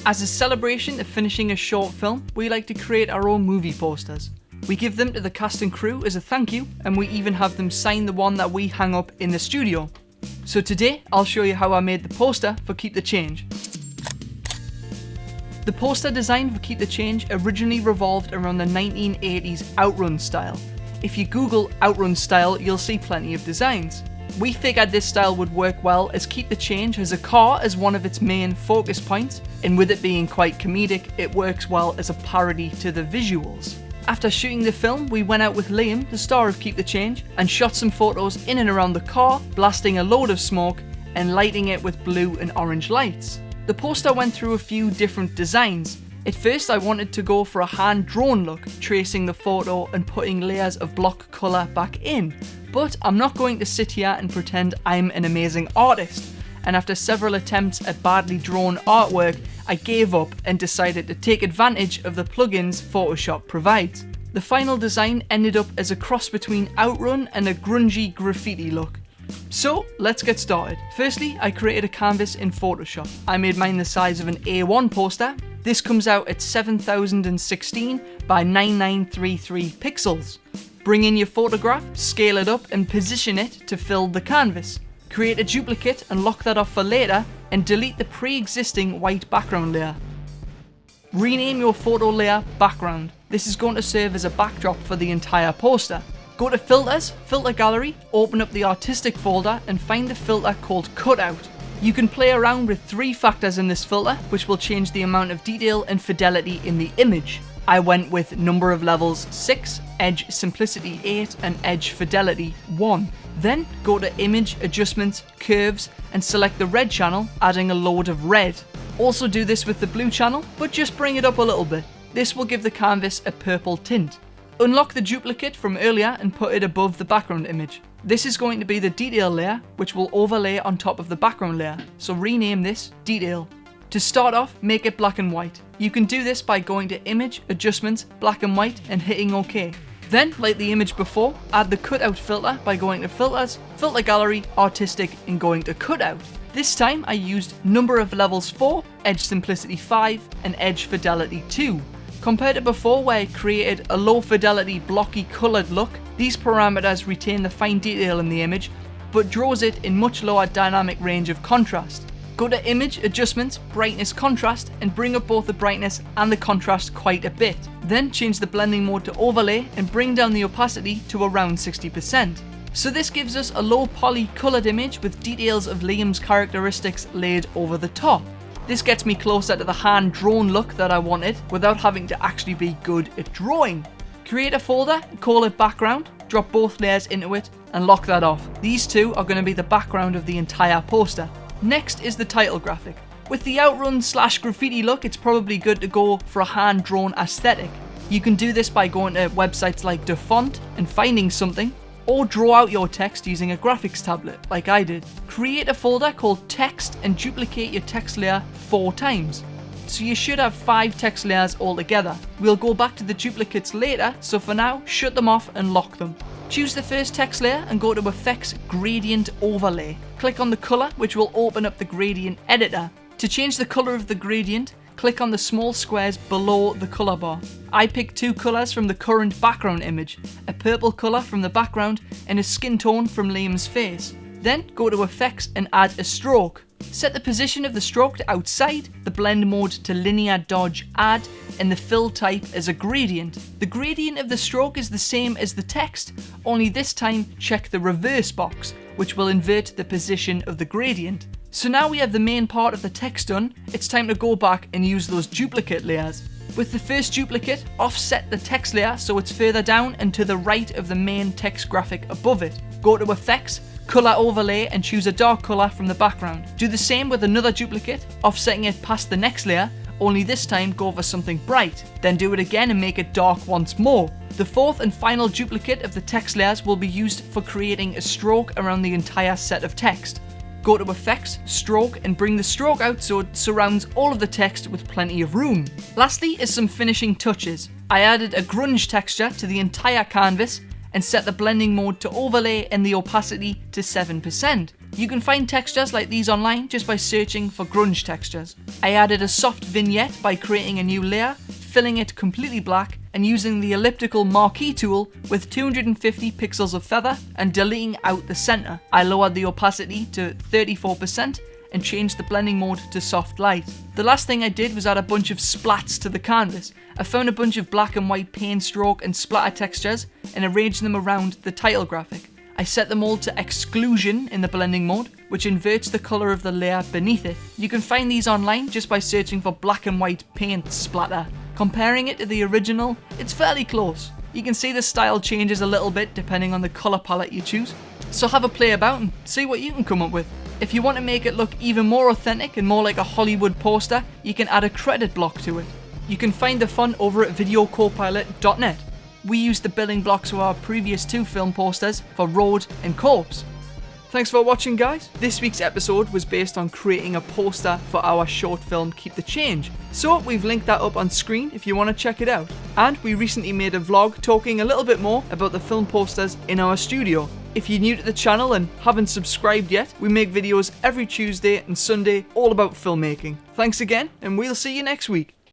As a celebration of finishing a short film, we like to create our own movie posters. We give them to the cast and crew as a thank you, and we even have them sign the one that we hang up in the studio. So today, I'll show you how I made the poster for Keep the Change. The poster design for Keep the Change originally revolved around the 1980s Outrun style. If you Google Outrun style, you'll see plenty of designs. We figured this style would work well as Keep the Change has a car as one of its main focus points, and with it being quite comedic, it works well as a parody to the visuals. After shooting the film, we went out with Liam, the star of Keep the Change, and shot some photos in and around the car, blasting a load of smoke and lighting it with blue and orange lights. The poster went through a few different designs. At first I wanted to go for a hand-drawn look, tracing the photo and putting layers of block colour back in. But I'm not going to sit here and pretend I'm an amazing artist. And after several attempts at badly drawn artwork, I gave up and decided to take advantage of the plugins Photoshop provides. The final design ended up as a cross between Outrun and a grungy graffiti look. So let's get started. Firstly, I created a canvas in Photoshop. I made mine the size of an A1 poster. This comes out at 7016 by 9933 pixels. Bring in your photograph, scale it up and position it to fill the canvas. Create a duplicate and lock that off for later, and delete the pre-existing white background layer. Rename your photo layer background. This is going to serve as a backdrop for the entire poster. Go to Filters, Filter Gallery, open up the Artistic folder and find the filter called Cutout. You can play around with 3 factors in this filter, which will change the amount of detail and fidelity in the image. I went with number of levels 6, edge simplicity 8 and edge fidelity 1. Then go to Image, Adjustments, Curves and select the red channel, adding a load of red. Also do this with the blue channel, but just bring it up a little bit. This will give the canvas a purple tint. Unlock the duplicate from earlier and put it above the background image. This is going to be the detail layer, which will overlay on top of the background layer, so rename this Detail. To start off, make it black and white. You can do this by going to Image, Adjustments, Black and White and hitting OK. Then, like the image before, add the Cutout filter by going to Filters, Filter Gallery, Artistic and going to Cutout. This time I used number of levels 4, edge simplicity 5 and edge fidelity 2. Compared to before where I created a low fidelity blocky coloured look, these parameters retain the fine detail in the image but draws it in much lower dynamic range of contrast. Go to Image, Adjustments, Brightness, Contrast and bring up both the brightness and the contrast quite a bit. Then change the blending mode to overlay and bring down the opacity to around 60%. So this gives us a low poly coloured image with details of Liam's characteristics laid over the top. This gets me closer to the hand-drawn look that I wanted without having to actually be good at drawing. Create a folder, call it Background, drop both layers into it and lock that off. These two are going to be the background of the entire poster. Next is the title graphic. With the Outrun/graffiti look, it's probably good to go for a hand-drawn aesthetic. You can do this by going to websites like DaFont and finding something, or draw out your text using a graphics tablet, like I did. Create a folder called Text and duplicate your text layer 4 times. So you should have 5 text layers altogether. We'll go back to the duplicates later, so for now, shut them off and lock them. Choose the first text layer and go to Effects, Gradient Overlay. Click on the colour, which will open up the gradient editor. To change the colour of the gradient, click on the small squares below the colour bar. I picked 2 colours from the current background image, a purple colour from the background and a skin tone from Liam's face. Then go to Effects and add a stroke. Set the position of the stroke to outside, the blend mode to linear dodge add, and the fill type as a gradient. The gradient of the stroke is the same as the text, only this time check the reverse box, which will invert the position of the gradient. So now we have the main part of the text done, it's time to go back and use those duplicate layers. With the first duplicate, offset the text layer so it's further down and to the right of the main text graphic above it. Go to Effects, Colour Overlay and choose a dark colour from the background. Do the same with another duplicate, offsetting it past the next layer, only this time go for something bright. Then do it again and make it dark once more. The fourth and final duplicate of the text layers will be used for creating a stroke around the entire set of text. Go to Effects, Stroke and bring the stroke out so it surrounds all of the text with plenty of room. Lastly is some finishing touches. I added a grunge texture to the entire canvas and set the blending mode to overlay and the opacity to 7%. You can find textures like these online just by searching for grunge textures. I added a soft vignette by creating a new layer, filling it completely black, and using the elliptical marquee tool with 250 pixels of feather and deleting out the center. I lowered the opacity to 34% and changed the blending mode to soft light. The last thing I did was add a bunch of splats to the canvas. I found a bunch of black and white paint stroke and splatter textures and arranged them around the title graphic. I set them all to exclusion in the blending mode, which inverts the colour of the layer beneath it. You can find these online just by searching for black and white paint splatter. Comparing it to the original, it's fairly close. You can see the style changes a little bit depending on the colour palette you choose. So have a play about and see what you can come up with. If you want to make it look even more authentic and more like a Hollywood poster, you can add a credit block to it. You can find the font over at videocopilot.net. We used the building blocks of our previous 2 film posters for Road and Corpse. Thanks for watching, guys. This week's episode was based on creating a poster for our short film Keep the Change. So we've linked that up on screen if you want to check it out. And we recently made a vlog talking a little bit more about the film posters in our studio. If you're new to the channel and haven't subscribed yet, we make videos every Tuesday and Sunday all about filmmaking. Thanks again, and we'll see you next week.